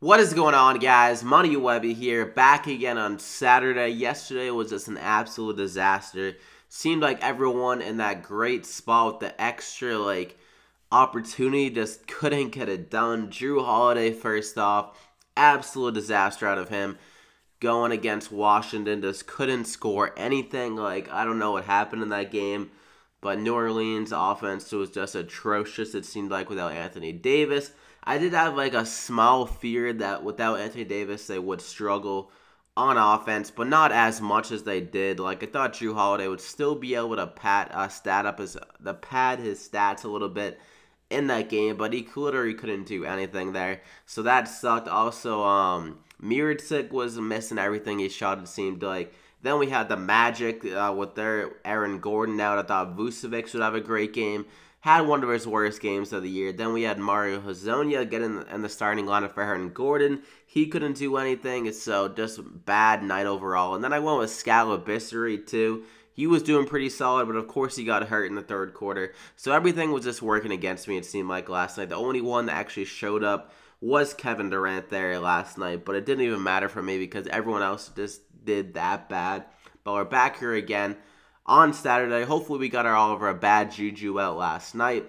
What is going on, guys? Money Webby here, back again on Saturday. Yesterday was just an absolute disaster. Seemed like everyone in that great spot with the extra, opportunity just couldn't get it done. Drew Holiday, first off, absolute disaster out of him. Going against Washington, just couldn't score anything. I don't know what happened in that game. But New Orleans' offense was just atrocious, it seemed like, without Anthony Davis. I did have a small fear that without Anthony Davis they would struggle on offense, but not as much as they did. I thought Drew Holiday would still be able to pad his stats a little bit in that game, but he literally couldn't do anything there. So that sucked. Also, Miridzic was missing everything he shot, it seemed like. Then we had the Magic with their Aaron Gordon out. I thought Vucevic would have a great game. Had one of his worst games of the year. Then we had Mario Hezonja getting in the starting lineup for Aaron Gordon. He couldn't do anything, so just bad night overall. And then I went with Scalabrine too. He was doing pretty solid, but of course he got hurt in the third quarter. So everything was just working against me, it seemed like, last night. The only one that actually showed up was Kevin Durant there last night, but it didn't even matter for me because everyone else just did that bad. But we're back here again on Saturday. Hopefully we got all of our bad juju out last night.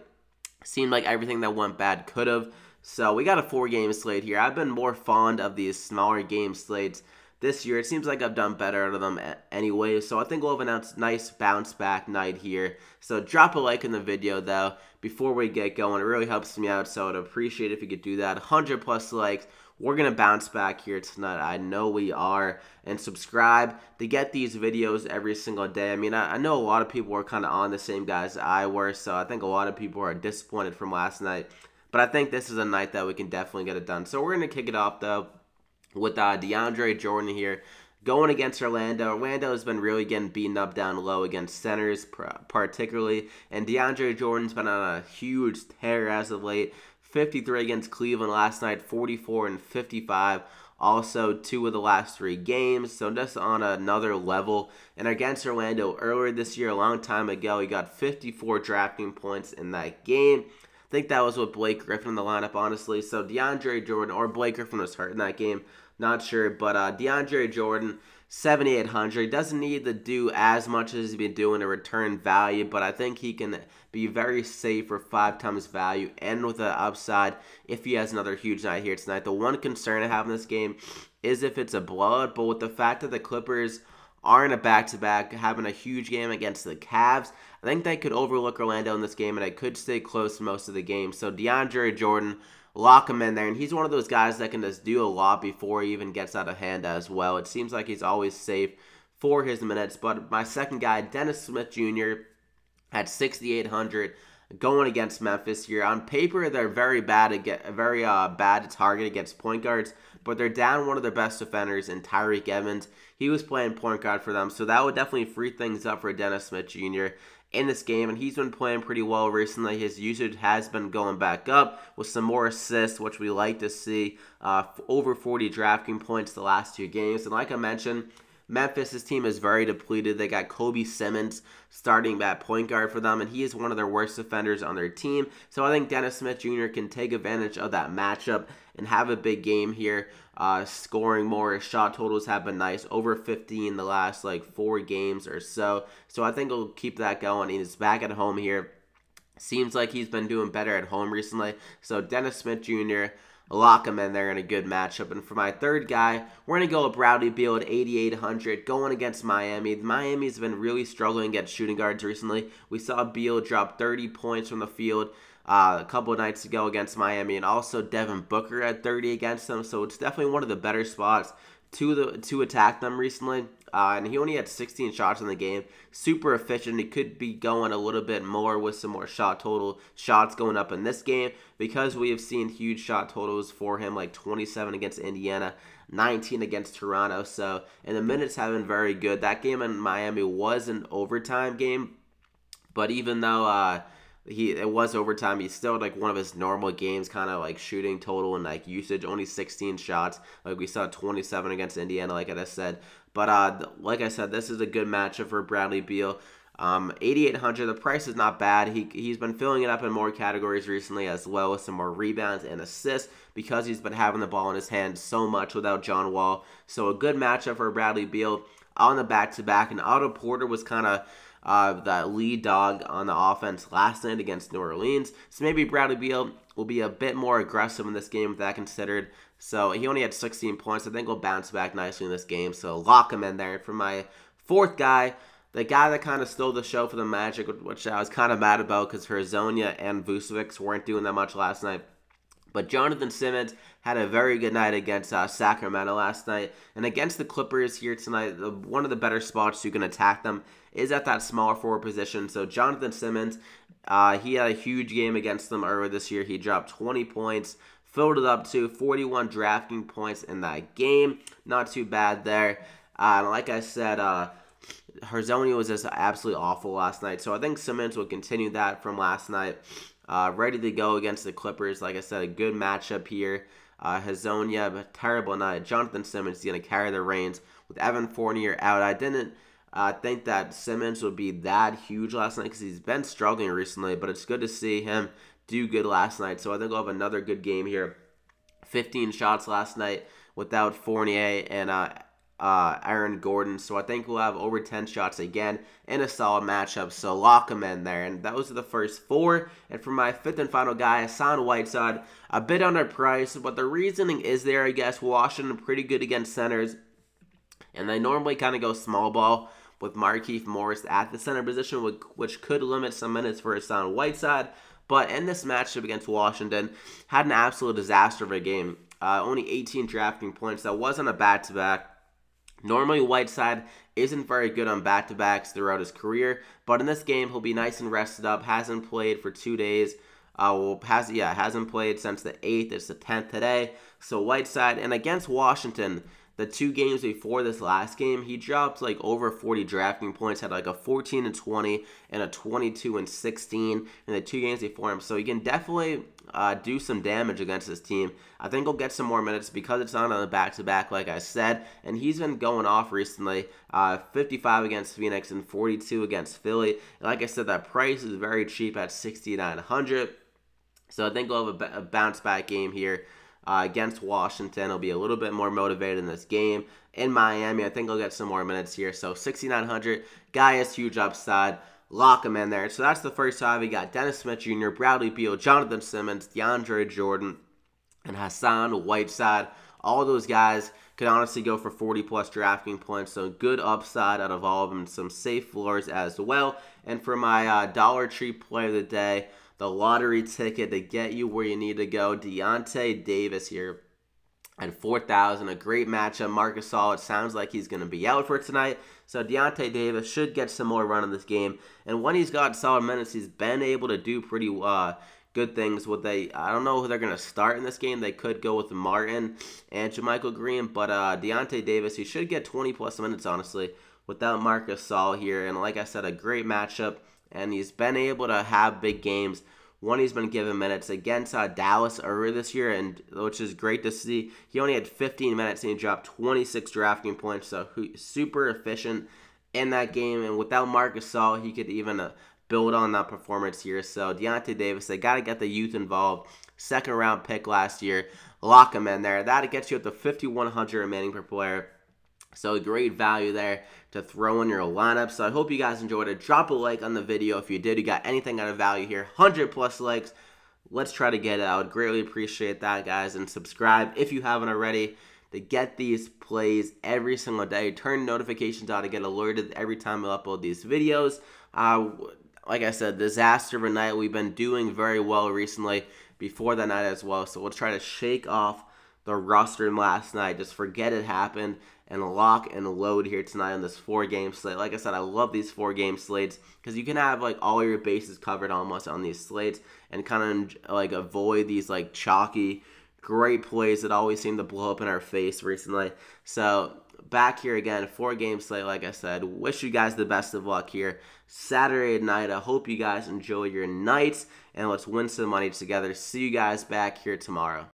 Seemed like everything that went bad could have. So we got a 4-game slate here. I've been more fond of these smaller game slates this year. It seems like I've done better out of them anyway. So I think we'll have a nice bounce back night here. So drop a like in the video though before we get going. It really helps me out. So I'd appreciate it if you could do that. 100+ likes. We're going to bounce back here tonight. I know we are. And subscribe to get these videos every single day. I mean, I know a lot of people were kind of on the same guys I were. So I think a lot of people are disappointed from last night. But I think this is a night that we can definitely get it done. So we're going to kick it off, though, with DeAndre Jordan here going against Orlando. Orlando has been really getting beaten up down low against centers particularly. And DeAndre Jordan's been on a huge tear as of late. 53 against Cleveland last night, 44 and 55. Also, 2 of the last 3 games, so just on another level. And against Orlando earlier this year, a long time ago, he got 54 drafting points in that game. I think that was with Blake Griffin in the lineup, honestly. So DeAndre Jordan, or Blake Griffin was hurt in that game, not sure. But DeAndre Jordan, 7,800. Doesn't need to do as much as he's been doing to return value, but I think he can be very safe for 5 times value and with an upside if he has another huge night here tonight. The one concern I have in this game is if it's a blowout, but with the fact that the Clippers are in a back-to-back, having a huge game against the Cavs, I think they could overlook Orlando in this game, and I could stay close most of the game. So DeAndre Jordan, lock him in there, and he's one of those guys that can just do a lot before he even gets out of hand as well. It seems like he's always safe for his minutes. But my second guy, Dennis Smith Jr., at 6,800, going against Memphis here. On paper, they're very bad to target against point guards, but they're down one of their best defenders in Tyreke Evans. He was playing point guard for them, so that would definitely free things up for Dennis Smith Jr. in this game, and he's been playing pretty well recently. His usage has been going back up with some more assists, which we like to see. Over 40 drafting points the last 2 games, and like I mentioned, Memphis' team is very depleted. They got Kobe Simmons starting at point guard for them, and he is one of their worst defenders on their team. So I think Dennis Smith Jr. can take advantage of that matchup and have a big game here, scoring more. His shot totals have been nice, over 50 in the last 4 games or so. So I think he'll keep that going. He's back at home here. Seems like he's been doing better at home recently. So Dennis Smith Jr., lock him in there in a good matchup. And for my third guy, we're going to go with Bradley Beal at 8,800 going against Miami. Miami's been really struggling against shooting guards recently. We saw Beal drop 30 points from the field a couple of nights ago against Miami, and also Devin Booker at 30 against them. So it's definitely one of the better spots to attack them recently. And he only had 16 shots in the game. Super efficient. He could be going a little bit more with some more shots going up in this game, because we have seen huge shot totals for him, like 27 against Indiana, 19 against Toronto. So, and the minutes have been very good. That game in Miami was an overtime game, but even though it was overtime, he's still one of his normal games, kind of shooting total and usage, only 16 shots. We saw 27 against Indiana, like I just said. But like I said, this is a good matchup for Bradley Beal. $8,800. The price is not bad. He's been filling it up in more categories recently, as well as some more rebounds and assists, because he's been having the ball in his hand so much without John Wall. So a good matchup for Bradley Beal on the back-to-back. And Otto Porter was kind of the lead dog on the offense last night against New Orleans. So maybe Bradley Beal will be a bit more aggressive in this game with that considered. So he only had 16 points. I think he'll bounce back nicely in this game. So lock him in there. For my fourth guy, the guy that kind of stole the show for the Magic, which I was kind of mad about because Hezonja and Vucevic weren't doing that much last night. But Jonathan Simmons had a very good night against Sacramento last night. And against the Clippers here tonight, one of the better spots you can attack them is at that smaller forward position. So Jonathan Simmons, he had a huge game against them earlier this year. He dropped 20 points, filled it up to 41 drafting points in that game. Not too bad there. Like I said, Hezonja was just absolutely awful last night. So I think Simmons will continue that from last night. Ready to go against the Clippers. Like I said, a good matchup here. Hezonja, a terrible night. Jonathan Simmons is going to carry the reins with Evan Fournier out. I didn't think that Simmons would be that huge last night because he's been struggling recently, but it's good to see him do good last night. So I think we'll have another good game here. 15 shots last night without Fournier and Aaron Gordon. So I think we'll have over 10 shots again in a solid matchup. So lock them in there. And those are the first four. And for my fifth and final guy, Hassan Whiteside, a bit underpriced, but the reasoning is there, I guess. Washington pretty good against centers, and they normally kind of go small ball with Markieff Morris at the center position, which could limit some minutes for Hassan Whiteside. But in this matchup against Washington, had an absolute disaster of a game. Only 18 drafting points. That wasn't a back-to-back. Normally, Whiteside isn't very good on back-to-backs throughout his career, but in this game, he'll be nice and rested up. Hasn't played for 2 days. Hasn't played since the 8th. It's the 10th today. So Whiteside, and against Washington, the 2 games before this last game, he dropped like over 40 drafting points, had like a 14 and 20 and a 22 and 16 in the 2 games before him. So he can definitely do some damage against this team. I think he'll get some more minutes because it's not on the back-to-back, like I said. And he's been going off recently. 55 against Phoenix and 42 against Philly. And like I said, that price is very cheap at $6,900. So I think we'll have a bounce-back game here. Against Washington, he'll be a little bit more motivated in this game. In Miami, I think he'll get some more minutes here. So 6,900, guy has huge upside. Lock him in there. So that's the first 5. We got Dennis Smith Jr., Bradley Beal, Jonathan Simmons, DeAndre Jordan, and Hassan Whiteside. All those guys could honestly go for 40-plus drafting points. So good upside out of all of them. Some safe floors as well. And for my Dollar Tree play of the day, the lottery ticket to get you where you need to go, Deyonta Davis here at 4,000. A great matchup. Marc Gasol, it sounds like he's going to be out for tonight. So Deyonta Davis should get some more run in this game. And when he's got solid minutes, he's been able to do pretty good things. I don't know who they're going to start in this game. They could go with Martin and JaMychal Green. But Deyonta Davis, he should get 20-plus minutes, honestly, without Marc Gasol here. And like I said, a great matchup. And he's been able to have big games when he's been given minutes against Dallas earlier this year, and which is great to see. He only had 15 minutes and he dropped 26 drafting points, so super efficient in that game. And without Marc Gasol, he could even build on that performance here. So Deyonta Davis, they got to get the youth involved. 2nd-round pick last year. Lock him in there. That gets you up to 5,100 remaining per player. So great value there to throw in your lineup. So I hope you guys enjoyed it. Drop a like on the video if you did. You got anything out of value here. 100+ likes. Let's try to get it. I would greatly appreciate that, guys. And subscribe if you haven't already to get these plays every single day. Turn notifications on to get alerted every time I upload these videos. Like I said, disaster of a night. We've been doing very well recently before that night as well. So we'll try to shake off the roster last night. Just forget it happened and lock and load here tonight on this 4-game slate. Like I said, I love these 4-game slates because you can have like all your bases covered almost on these slates and kind of like avoid these like chalky, great plays that always seem to blow up in our face recently. So back here again, 4-game slate. Like I said, wish you guys the best of luck here Saturday night. I hope you guys enjoy your nights and let's win some money together. See you guys back here tomorrow.